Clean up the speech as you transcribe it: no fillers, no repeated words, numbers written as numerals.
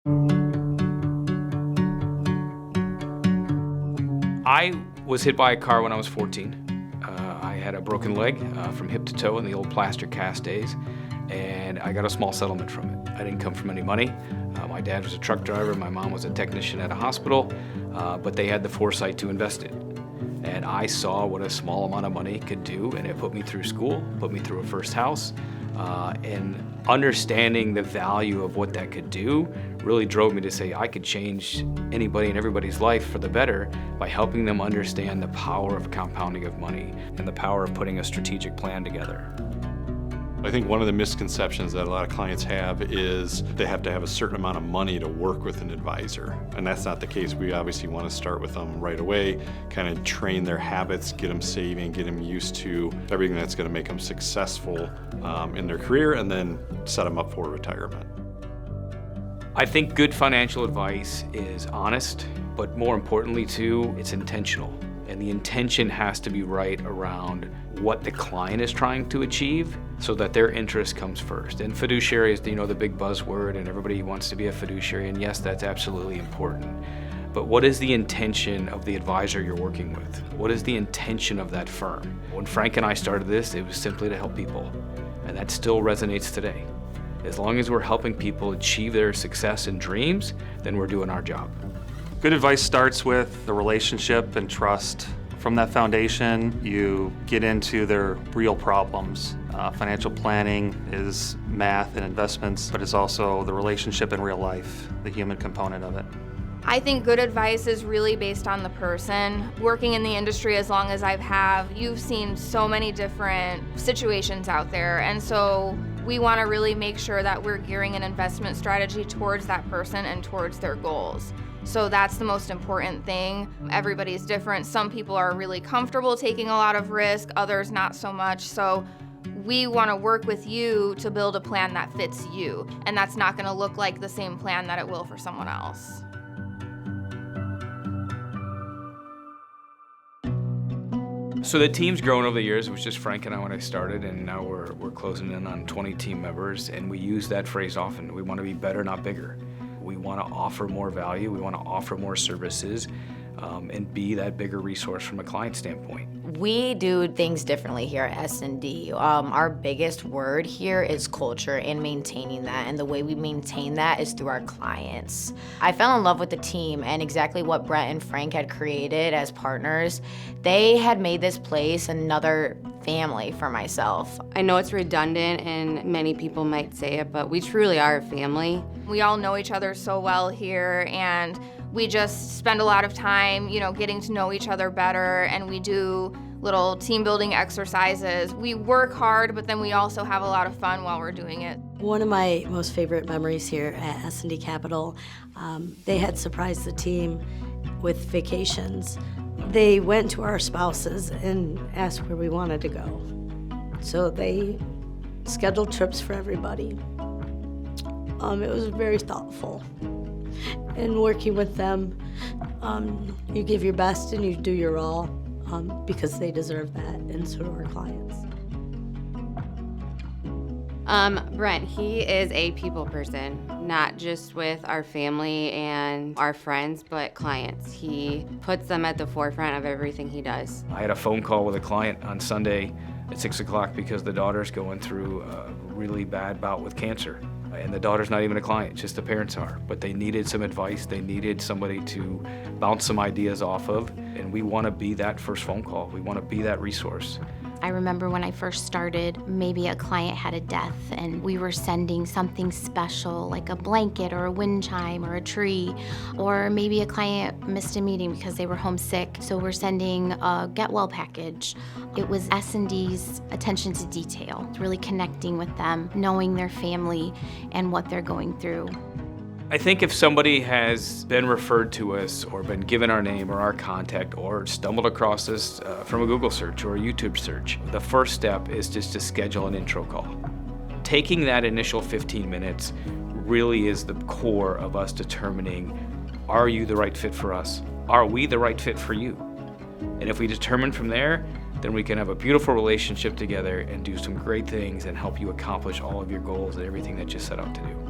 I was hit by a car when I was 14. I had a broken leg from hip to toe in the old plaster cast days, and I got a small settlement from it. I didn't come from any money. My dad was a truck driver, my mom was a technician at a hospital, but they had the foresight to invest it. And I saw what a small amount of money could do, and it put me through school, put me through a first house, and understanding the value of what that could do really drove me to say I could change anybody and everybody's life for the better by helping them understand the power of compounding of money and the power of putting a strategic plan together. I think one of the misconceptions that a lot of clients have is they have to have a certain amount of money to work with an advisor. And that's not the case. We obviously want to start with them right away, kind of train their habits, get them saving, get them used to everything that's going to make them successful in their career, and then set them up for retirement. I think good financial advice is honest, but more importantly too, it's intentional. And the intention has to be right around what the client is trying to achieve so that their interest comes first. And fiduciary is, the big buzzword, and everybody wants to be a fiduciary, and yes, that's absolutely important. But what is the intention of the advisor you're working with? What is the intention of that firm? When Frank and I started this, it was simply to help people, and that still resonates today. As long as we're helping people achieve their success and dreams, then we're doing our job. Good advice starts with the relationship and trust. From that foundation, you get into their real problems. Financial planning is math and investments, but it's also the relationship in real life, the human component of it. I think good advice is really based on the person. Working in the industry as long as I have, you've seen so many different situations out there, and so we want to really make sure that we're gearing an investment strategy towards that person and towards their goals. So that's the most important thing. Everybody's different. Some people are really comfortable taking a lot of risk, others not so much. So we want to work with you to build a plan that fits you, and that's not going to look like the same plan that it will for someone else. So the team's grown over the years. It was just Frank and I when I started, and now we're closing in on 20 team members, and we use that phrase often. We want to be better, not bigger. We want to offer more value, we want to offer more services, and be that bigger resource from a client standpoint. We do things differently here at S&D. Our biggest word here is culture and maintaining that, and the way we maintain that is through our clients. I fell in love with the team and exactly what Brett and Frank had created as partners. They had made this place another family for myself. I know it's redundant and many people might say it, but we truly are a family. We all know each other so well here, and we just spend a lot of time, getting to know each other better, and we do little team building exercises. We work hard, but then we also have a lot of fun while we're doing it. One of my most favorite memories here at S&D Capital, they had surprised the team with vacations. They went to our spouses and asked where we wanted to go. So they scheduled trips for everybody. It was very thoughtful. And working with them, you give your best and you do your all because they deserve that, and so do our clients. Brent, he is a people person, not just with our family and our friends, but clients. He puts them at the forefront of everything he does. I had a phone call with a client on Sunday at 6 o'clock because the daughter's going through a really bad bout with cancer. And the daughter's not even a client, just the parents are. But they needed some advice, they needed somebody to bounce some ideas off of, and we want to be that first phone call. We want to be that resource. I remember when I first started, maybe a client had a death and we were sending something special like a blanket or a wind chime or a tree, or maybe a client missed a meeting because they were homesick, so we're sending a get well package. It was S&D's attention to detail, really connecting with them, knowing their family and what they're going through. I think if somebody has been referred to us or been given our name or our contact or stumbled across us from a Google search or a YouTube search, the first step is just to schedule an intro call. Taking that initial 15 minutes really is the core of us determining, are you the right fit for us? Are we the right fit for you? And if we determine from there, then we can have a beautiful relationship together and do some great things and help you accomplish all of your goals and everything that you set out to do.